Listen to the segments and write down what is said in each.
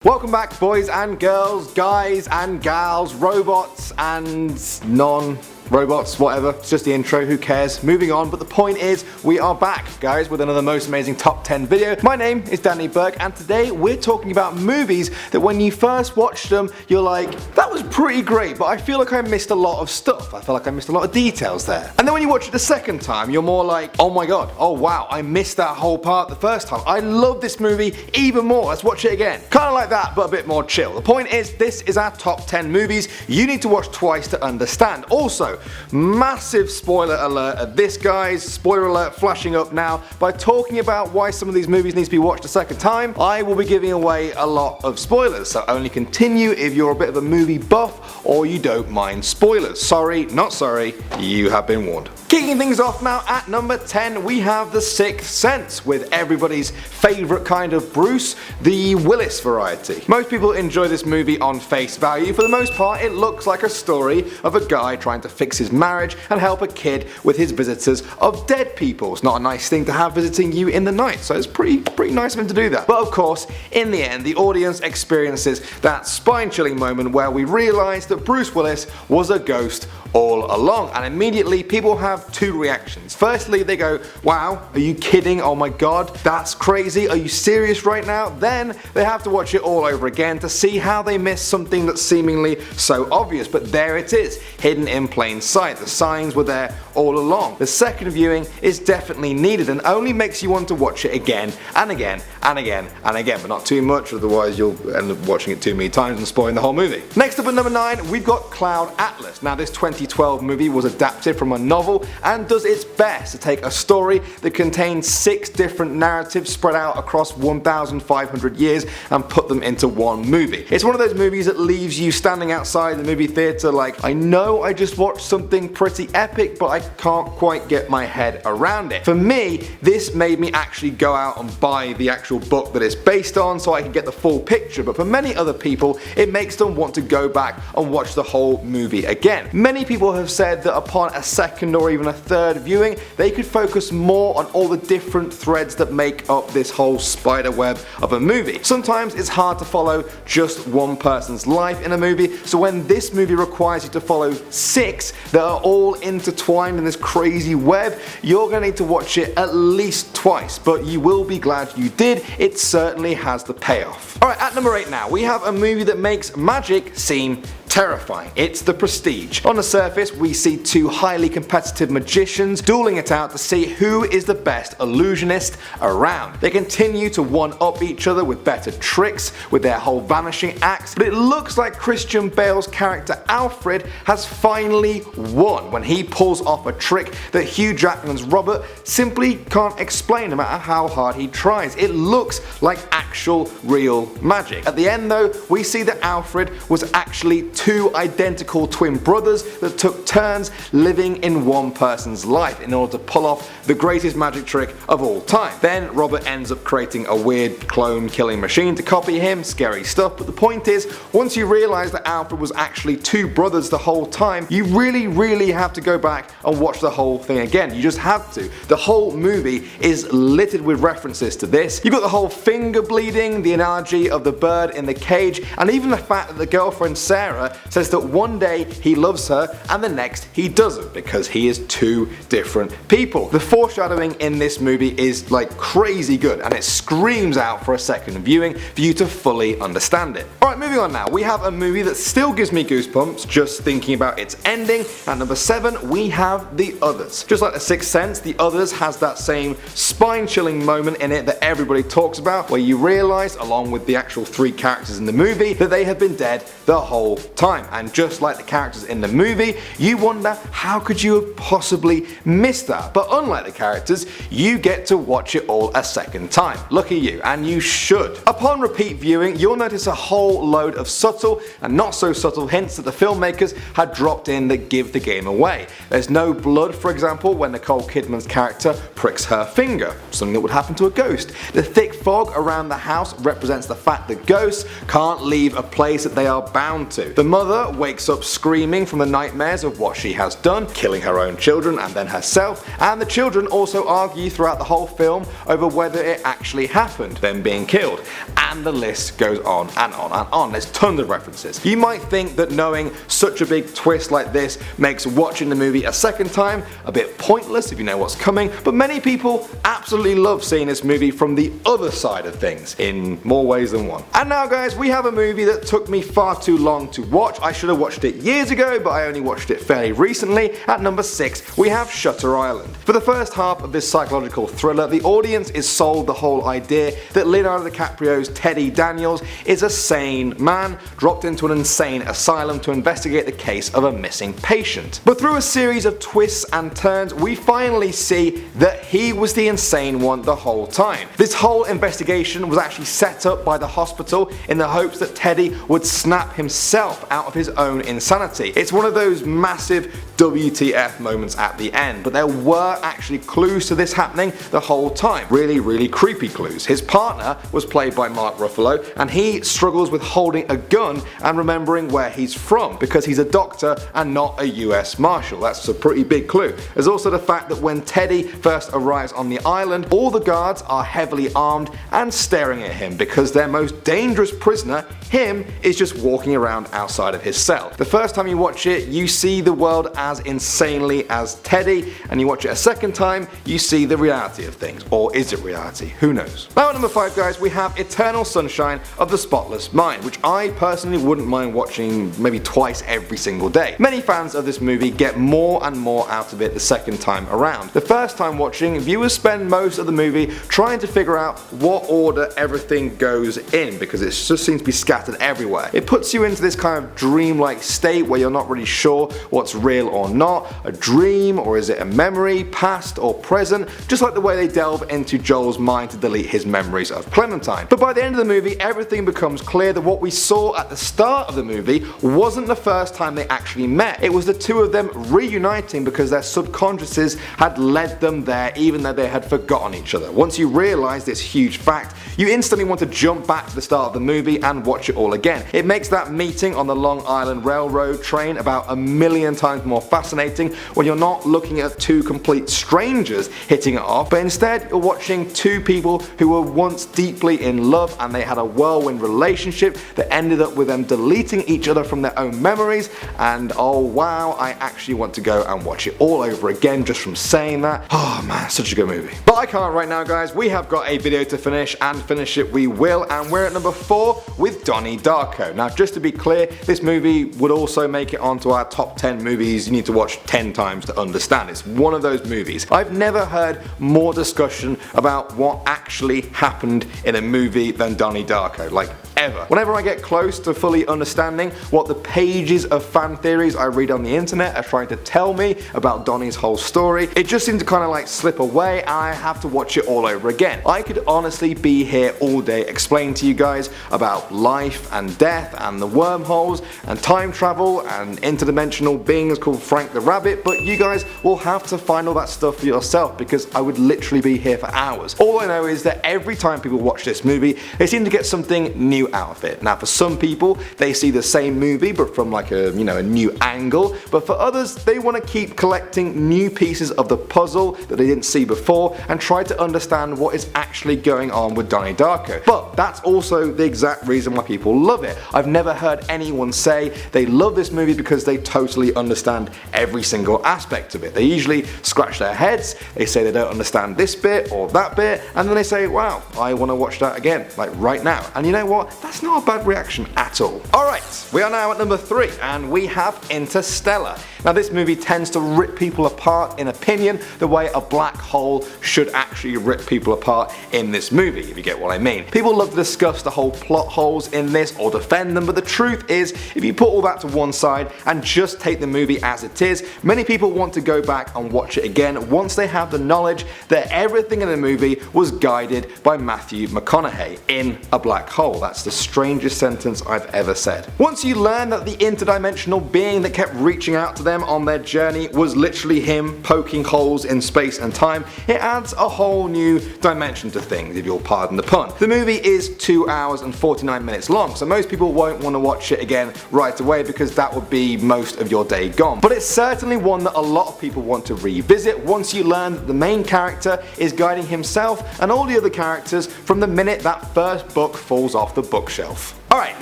Welcome back, boys and girls, guys and gals, robots and non-robots, whatever. It's just the intro, who cares? Moving on, but the point is, we are back, guys, with another most amazing top 10 video. My name is Donnie Burke, and today we're talking about movies that when you first watch them, you're like, that was pretty great, but I feel like I missed a lot of stuff. I feel like I missed a lot of details there. And then when you watch it the second time, you're more like, oh my god, oh wow, I missed that whole part the first time. I love this movie even more, let's watch it again. Kinda like that, but a bit more chill. The point is, this is our top 10 movies you need to watch twice to understand. Also, massive spoiler alert at this, guys. Spoiler alert flashing up now. By talking about why some of these movies need to be watched a second time, I will be giving away a lot of spoilers, so only continue if you're a bit of a movie buff or you don't mind spoilers. Sorry, not sorry, you have been warned. Kicking things off now at number 10, we have The Sixth Sense, with everybody's favourite kind of Bruce, the Willis variety. Most people enjoy this movie on face value. For the most part, it looks like a story of a guy trying to fix his marriage and help a kid with his visitors of dead people. It's not a nice thing to have visiting you in the night, so it's pretty nice of him to do that. But of course, in the end, the audience experiences that spine-chilling moment where we realise that Bruce Willis was a ghost all along, and immediately people have two reactions. Firstly, they go, wow, are you kidding? Oh my god, that's crazy, are you serious right now? Then they have to watch it all over again to see how they missed something that's seemingly so obvious, but there it is, hidden in plain sight. The signs were there all along. The second viewing is definitely needed and only makes you want to watch it again and again and again and again, but not too much, otherwise you'll end up watching it too many times and spoiling the whole movie. Next up at number 9, we've got Cloud Atlas. Now, this 2012 movie was adapted from a novel and does its best to take a story that contains 6 different narratives spread out across 1,500 years and put them into one movie. It's one of those movies that leaves you standing outside the movie theatre like, I know I just watched something pretty epic, but I can't quite get my head around it. For me, this made me actually go out and buy the actual book that it's based on so I can get the full picture, but for many other people, it makes them want to go back and watch the whole movie again. Many people have said that upon a second or even a third viewing, they could focus more on all the different threads that make up this whole spider web of a movie. Sometimes it's hard to follow just one person's life in a movie, so when this movie requires you to follow 6 that are all intertwined in this crazy web, you're going to need to watch it at least twice, but you will be glad you did. It certainly has the payoff. Alright, at number 8 now, we have a movie that makes magic seem terrifying. It's The Prestige. On the surface, we see 2 highly competitive magicians dueling it out to see who is the best illusionist around. They continue to one-up each other with better tricks, with their whole vanishing acts, but it looks like Christian Bale's character Alfred has finally won when he pulls off a trick that Hugh Jackman's Robert simply can't explain no matter how hard he tries. It looks like actual real magic. At the end though, we see that Alfred was actually 2 identical twin brothers that took turns living in one person's life in order to pull off the greatest magic trick of all time. Then Robert ends up creating a weird clone killing machine to copy him, scary stuff, but the point is, once you realise that Alfred was actually 2 brothers the whole time, you really have to go back and watch the whole thing again. You just have to. The whole movie is littered with references to this. You've got the whole finger bleeding, the analogy of the bird in the cage, and even the fact that the girlfriend Sarah says that one day he loves her and the next he doesn't because he is 2 different people. The foreshadowing in this movie is like crazy good and it screams out for a second viewing for you to fully understand it. Alright, moving on now. We have a movie that still gives me goosebumps just thinking about its ending. At number 7, we have The Others. Just like The Sixth Sense, The Others has that same spine-chilling moment in it that everybody talks about, where you realise, along with the actual 3 characters in the movie, that they have been dead the whole time. And just like the characters in the movie, you wonder how could you have possibly missed that? But unlike the characters, you get to watch it all a second time. Lucky you, and you should. Upon repeat viewing, you'll notice a whole load of subtle and not so subtle hints that the filmmakers had dropped in that give the game away. There's no blood, for example, when Nicole Kidman's character pricks her finger, something that would happen to a ghost. The thick fog around the house represents the fact that ghosts can't leave a place that they are bound to. The mother wakes up screaming from the nightmares of what she has done, killing her own children and then herself, and the children also argue throughout the whole film over whether it actually happened, them being killed, and the list goes on and on and on. There's tons of references. You might think that knowing such a big twist like this makes watching the movie a second time a bit pointless if you know what's coming, but many people absolutely love seeing this movie from the other side of things in more ways than one. And now guys, we have a movie that took me far too long to watch. I should have watched it years ago, but I only watched it fairly recently. At number 6 we have Shutter Island. For the first half of this psychological thriller, the audience is sold the whole idea that Leonardo DiCaprio's Teddy Daniels is a sane man dropped into an insane asylum to investigate the case of a missing patient. But through a series of twists and turns, we finally see that he was the insane one the whole time. This whole investigation was actually set up by the hospital in the hopes that Teddy would snap himself out of his own insanity. It's one of those massive WTF moments at the end, but there were actually clues to this happening the whole time. Really creepy clues. His partner was played by Mark Ruffalo, and he struggles with holding a gun and remembering where he's from because he's a doctor and not a US Marshal. That's a pretty big clue. There's also the fact that when Teddy first arrives on the island, all the guards are heavily armed and staring at him because their most dangerous prisoner, him, is just walking around outside of his cell. The first time you watch it, you see the world as insanely as Teddy, and you watch it a second time, you see the reality of things. Or is it reality? Who knows? Now at number 5 guys, we have Eternal Sunshine of the Spotless Mind, which I personally wouldn't mind watching maybe twice every single day. Many fans of this movie get more and more out of it the second time around. The first time watching, viewers spend most of the movie trying to figure out what order everything goes in because it just seems to be scattered everywhere. It puts you into this kind of dreamlike state where you're not really sure what's real or not, a dream or is it a memory, past or present, just like the way they delve into Joel's mind to delete his memories of Clementine. But by the end of the movie, everything becomes clear that what we saw at the start of the movie wasn't the first time they actually met. It was the two of them reuniting because their subconsciouses had led them there even though they had forgotten each other. Once you realise this huge fact, you instantly want to jump back to the start of the movie and watch it all again. It makes that meeting on the Long Island Railroad train about a million times more fascinating when you're not looking at two complete strangers hitting it off, but instead you're watching two people who were once deeply in love and they had a whirlwind relationship that ended up with them deleting each other from their own memories, and oh wow, I actually want to go and watch it all over again just from saying that. Oh man, such a good movie. But I can't right now guys, we have got a video to finish and finish it we will, and we're at number 4 with Donnie Darko. Now just to be clear, this movie would also make it onto our top 10 movies you need to watch 10 times to understand. It's one of those movies. I've never heard more discussion about what actually happened in a movie than Donnie Darko, like ever. Whenever I get close to fully understanding what the pages of fan theories I read on the internet are trying to tell me about Donnie's whole story, it just seems to kind of like slip away and I have to watch it all over again. I could honestly be here all day explaining to you guys about life and death and the wormholes and time travel and interdimensional beings called Frank the Rabbit, but you guys will have to find all that stuff for yourself because I would literally be here for hours. All I know is that every time people watch this movie, they seem to get something new out of it. Now for some people, they see the same movie but from like a new angle, but for others, they want to keep collecting new pieces of the puzzle that they didn't see before and try to understand what is actually going on with Donnie Darko. But that's also the exact reason why people love it. I've never heard anyone say they love this movie because they totally understand every single aspect of it. They usually scratch their heads, they say they don't understand this bit or that bit, and then they say, wow, I want to watch that again, like right now. And you know what? That's not a bad reaction at all. Alright, we are now at number 3 and we have Interstellar. Now this movie tends to rip people apart in opinion the way a black hole should actually rip people apart in this movie, if you get what I mean. People love to discuss the whole plot holes in this or defend them, but the truth is, if you put all that to one side and just take the movie as it is, many people want to go back and watch it again once they have the knowledge that everything in the movie was guided by Matthew McConaughey in a black hole. That's That's the strangest sentence I've ever said. Once you learn that the interdimensional being that kept reaching out to them on their journey was literally him poking holes in space and time, it adds a whole new dimension to things, if you'll pardon the pun. The movie is 2 hours and 49 minutes long, so most people won't want to watch it again right away because that would be most of your day gone. But it's certainly one that a lot of people want to revisit once you learn that the main character is guiding himself and all the other characters from the minute that first book falls off the bookshelf. Alright,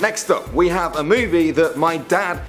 next up we have a movie that my dad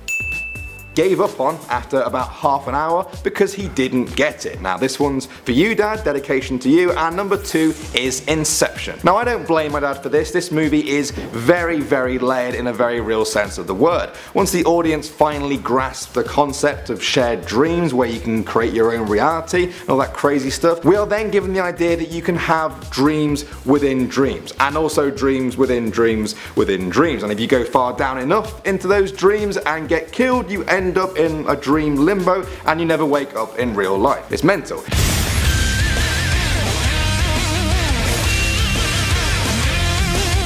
gave up on after about half an hour because he didn't get it. Now this one's for you, Dad, dedication to you, and number 2 is Inception. Now I don't blame my dad for this. This movie is very layered in a very real sense of the word. Once the audience finally grasps the concept of shared dreams where you can create your own reality and all that crazy stuff, we are then given the idea that you can have dreams within dreams, and also dreams within dreams within dreams, and if you go far down enough into those dreams and get killed, you end up in a dream limbo and you never wake up in real life. It's mental.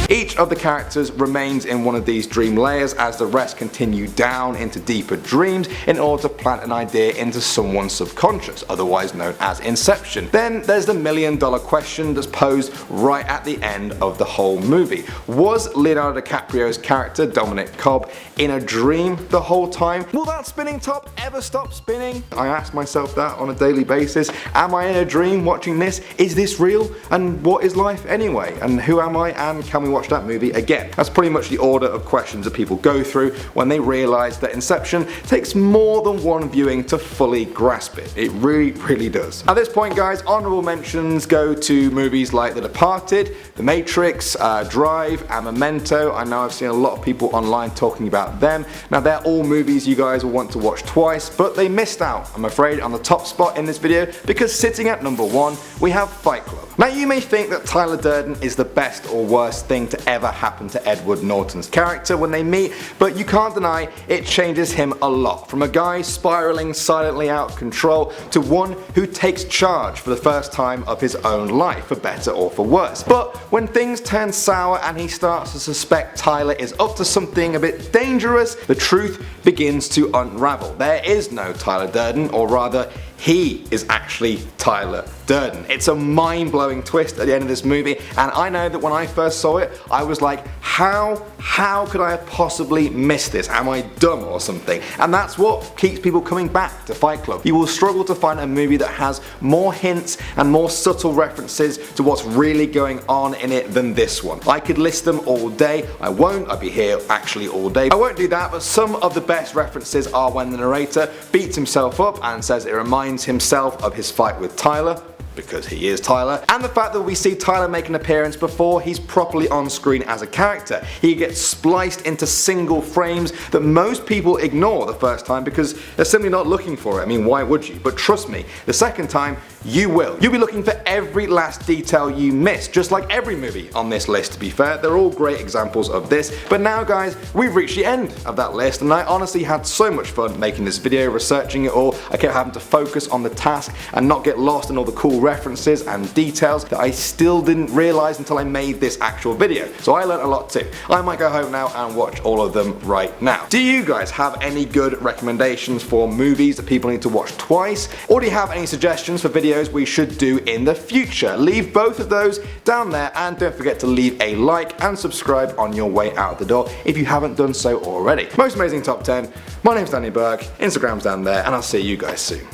Each of the characters remains in one of these dream layers as the rest continue down into deeper dreams in order to plant an idea into someone's subconscious, otherwise known as Inception. Then there's the million-dollar question that's posed right at the end of the whole movie. Was Leonardo DiCaprio's character, Dominic Cobb, in a dream the whole time? Will that spinning top ever stop spinning? I ask myself that on a daily basis. Am I in a dream watching this? Is this real? And what is life anyway? And who am I? And can we watch that movie again? That's pretty much the order of questions that people go through when they realise that Inception takes more than one viewing to fully grasp it. It really does. At this point, guys, honourable mentions go to movies like The Departed, The Matrix, Drive, and Memento. I know I've seen a lot of people online talking about them. Now they're all movies you guys will want to watch twice, but they missed out, I'm afraid, on the top spot in this video because sitting at number 1 we have Fight Club. Now you may think that Tyler Durden is the best or worst thing to ever happen to Edward Norton's character when they meet, but you can't deny it changes him a lot. From a guy spiraling silently out of control to one who takes charge for the first time of his own life, for better or for worse. But when things turn sour and he starts to suspect Tyler is up to something a bit dangerous, the truth begins to unravel. There is no Tyler Durden, or rather, he is actually Tyler Durden. It's a mind-blowing twist at the end of this movie, and I know that when I first saw it, I was like, how could I have possibly missed this? Am I dumb or something? And that's what keeps people coming back to Fight Club. You will struggle to find a movie that has more hints and more subtle references to what's really going on in it than this one. I could list them all day. I won't. I'd be here actually all day. I won't do that, but some of the best references are when the narrator beats himself up and says it reminds himself of his fight with Tyler, because he is Tyler, and the fact that we see Tyler make an appearance before he's properly on screen as a character. He gets spliced into single frames that most people ignore the first time because they're simply not looking for it. I mean, why would you? But trust me, the second time you will. You'll be looking for every last detail you missed, just like every movie on this list, to be fair. They're all great examples of this. But now guys, we've reached the end of that list, and I honestly had so much fun making this video, researching it all. I kept having to focus on the task and not get lost in all the cool references and details that I still didn't realise until I made this actual video. So I learned a lot too. I might go home now and watch all of them right now. Do you guys have any good recommendations for movies that people need to watch twice? Or do you have any suggestions for videos we should do in the future? Leave both of those down there, and don't forget to leave a like and subscribe on your way out the door if you haven't done so already. Most amazing top 10. My name's Danny Burke, Instagram's down there, and I'll see you guys soon.